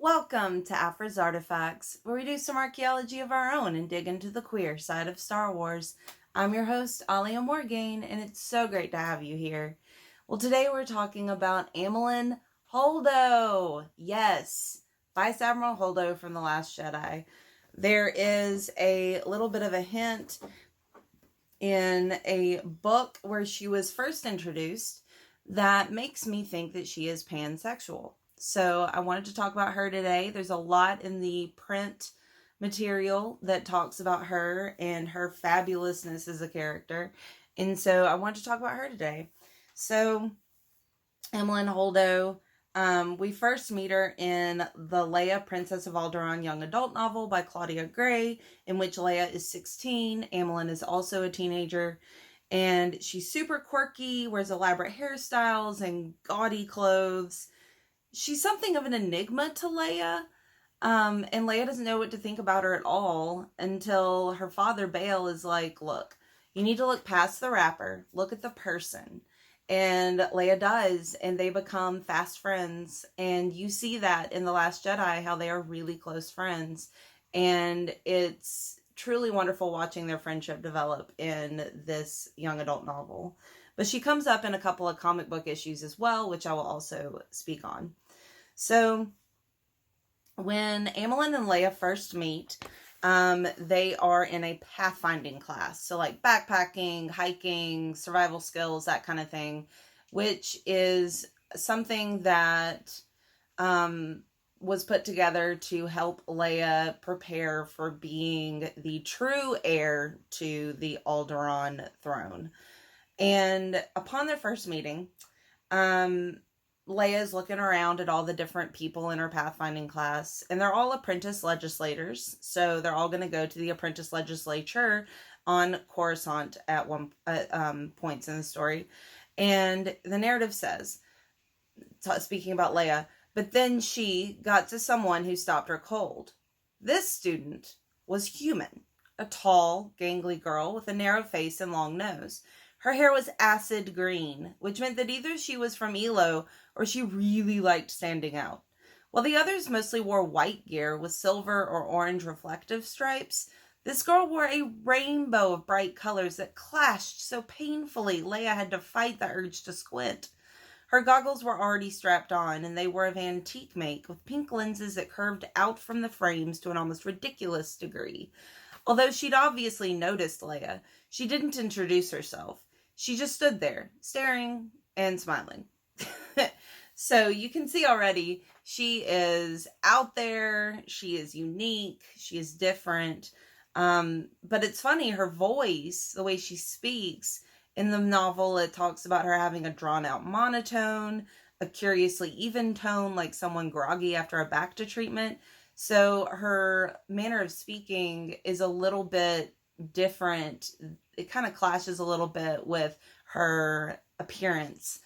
Welcome to Afra's Artifacts, where we do some archaeology of our own and dig into the queer side of Star Wars. I'm your host, Alia Morgaine, and it's so great to have you here. Well, today we're talking about Amilyn Holdo. Yes, Vice Admiral Holdo from The Last Jedi. There is a little bit of a hint in a book where she was first introduced that makes me think that she is pansexual. So I wanted to talk about her today. There's a lot in the print material that talks about her and her fabulousness as a character. And so I wanted to talk about her today. So Amilyn Holdo, we first meet her in the Leia, Princess of Alderaan young adult novel by Claudia Gray, in which Leia is 16. Amilyn is also a teenager. And she's super quirky, wears elaborate hairstyles and gaudy clothes. She's something of an enigma to Leia. And Leia doesn't know what to think about her at all until her father, Bail, is like, look, you need to look past the wrapper. Look at the person. And Leia does, and they become fast friends. And you see that in The Last Jedi, how they are really close friends. And it's truly wonderful watching their friendship develop in this young adult novel. But she comes up in a couple of comic book issues as well, which I will also speak on. So when Amilyn and Leia first meet, they are in a pathfinding class. So like backpacking, hiking, survival skills, that kind of thing, which is something that was put together to help Leia prepare for being the true heir to the Alderaan throne. And upon their first meeting, Leia is looking around at all the different people in her pathfinding class, and they're all apprentice legislators. So they're all going to go to the apprentice legislature on Coruscant at points in the story. And the narrative says, speaking about Leia, but then she got to someone who stopped her cold. This student was human, a tall, gangly girl with a narrow face and long nose. Her hair was acid green, which meant that either she was from Elo or she really liked standing out. While the others mostly wore white gear with silver or orange reflective stripes, this girl wore a rainbow of bright colors that clashed so painfully Leia had to fight the urge to squint. Her goggles were already strapped on, and they were of antique make, with pink lenses that curved out from the frames to an almost ridiculous degree. Although she'd obviously noticed Leia, she didn't introduce herself. She just stood there, staring and smiling. So you can see already, she is out there, she is unique, she is different. But it's funny, her voice, the way she speaks, in the novel, it talks about her having a drawn-out monotone, a curiously even tone, like someone groggy after a Bacta treatment. So her manner of speaking is a little bit different. It kind of clashes a little bit with her appearance,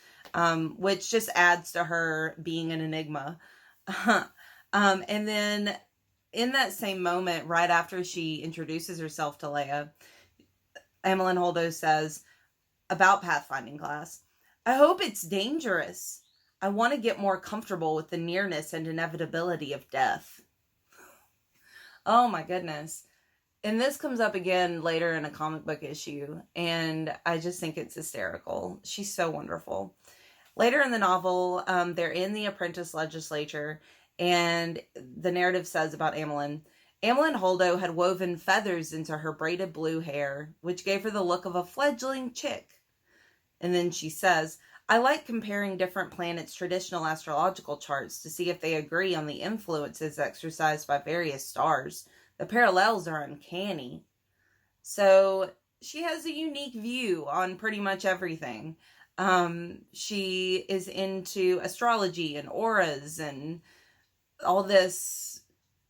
which just adds to her being an enigma. And then in that same moment, right after she introduces herself to Leia, Amilyn Holdo says about pathfinding class, I hope it's dangerous. I want to get more comfortable with the nearness and inevitability of death. Oh my goodness. And this comes up again later in a comic book issue, and I just think it's hysterical. She's so wonderful. Later in the novel, they're in the apprentice legislature, and the narrative says about Amilyn Holdo had woven feathers into her braided blue hair, which gave her the look of a fledgling chick. And then she says, I like comparing different planets' traditional astrological charts to see if they agree on the influences exercised by various stars. The parallels are uncanny. So she has a unique view on pretty much everything. She is into astrology and auras and all this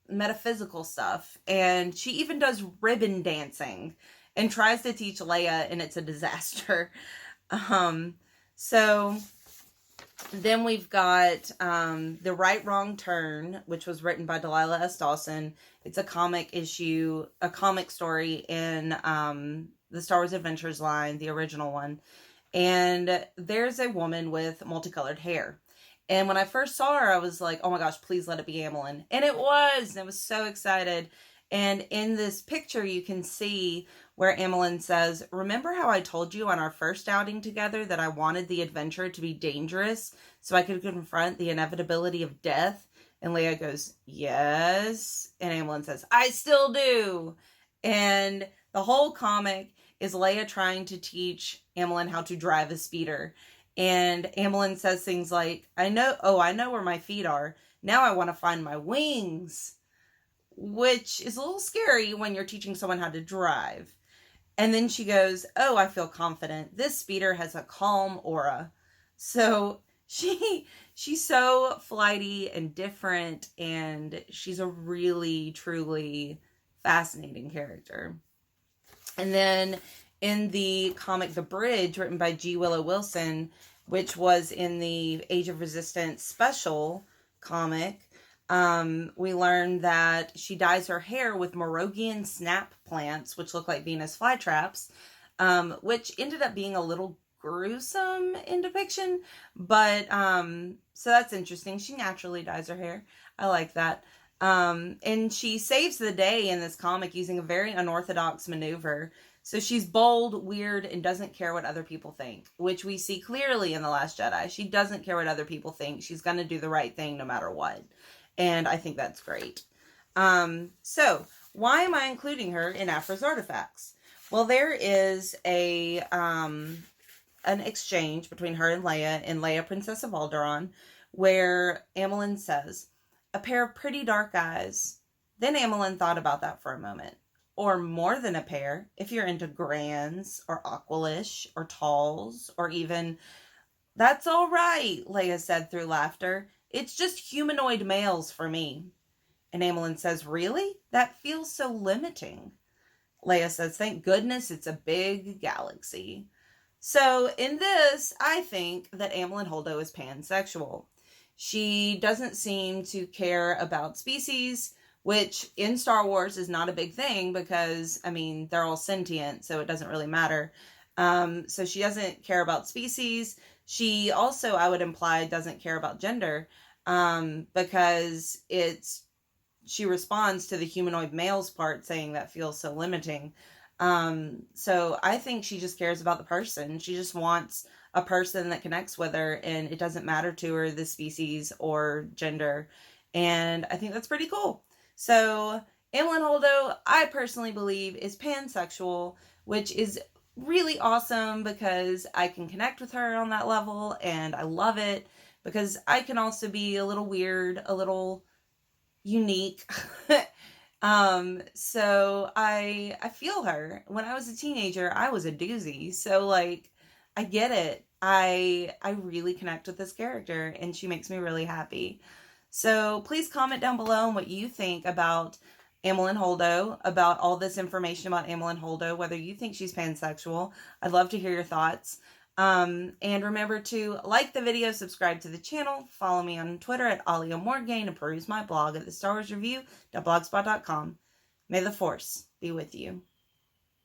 metaphysical stuff. And she even does ribbon dancing and tries to teach Leia, and it's a disaster. So then we've got The Right Wrong Turn, which was written by Delilah S. Dawson. It's a comic issue, a comic story in the Star Wars Adventures line, the original one. And there's a woman with multicolored hair. And when I first saw her, I was like, oh my gosh, please let it be Amilyn. And it was. And I was so excited. And in this picture, you can see where Amilyn says, remember how I told you on our first outing together that I wanted the adventure to be dangerous so I could confront the inevitability of death? And Leia goes, yes. And Amilyn says, I still do. And the whole comic is Leia trying to teach Amilyn how to drive a speeder. And Amilyn says things like, I know where my feet are. Now I want to find my wings. Which is a little scary when you're teaching someone how to drive. And then she goes, oh, I feel confident. This speeder has a calm aura. So she's so flighty and different, and she's a really, truly fascinating character. And then in the comic The Bridge, written by G. Willow Wilson, which was in the Age of Resistance special comic, we learned that she dyes her hair with Moragian snap plants, which look like Venus flytraps, which ended up being a little gruesome in depiction, but so that's interesting. She naturally dyes her hair. I like that. And she saves the day in this comic using a very unorthodox maneuver. So she's bold, weird, and doesn't care what other people think, which we see clearly in The Last Jedi. She doesn't care what other people think. She's going to do the right thing no matter what. And I think that's great. So why am I including her in Aphra's Artifacts? Well, there is an exchange between her and Leia, Princess of Alderaan, where Amilyn says, a pair of pretty dark eyes. Then Amilyn thought about that for a moment. Or more than a pair, if you're into grands, or aqualish, or talls, or even, that's all right, Leia said through laughter. It's just humanoid males for me. And Amilyn says, really? That feels so limiting. Leia says, thank goodness it's a big galaxy. So in this, I think that Amilyn Holdo is pansexual. She doesn't seem to care about species, which in Star Wars is not a big thing because, I mean, they're all sentient, so it doesn't really matter. So she doesn't care about species. She also, I would imply, doesn't care about gender because she responds to the humanoid males part saying that feels so limiting. So I think she just cares about the person. She just wants a person that connects with her, and it doesn't matter to her the species or gender. And I think that's pretty cool. So Amilyn Holdo, I personally believe, is pansexual, which is really awesome because I can connect with her on that level, and I love it because I can also be a little weird, a little unique. So I feel her. When I was a teenager, I was a doozy. So like, I get it. I really connect with this character, and she makes me really happy. So please comment down below on what you think about Amilyn Holdo, about all this information about Amilyn Holdo, whether you think she's pansexual. I'd love to hear your thoughts. And remember to like the video, subscribe to the channel, follow me on Twitter at AliaMorgaine, and peruse my blog at thestarwarsreview.blogspot.com. May the Force be with you.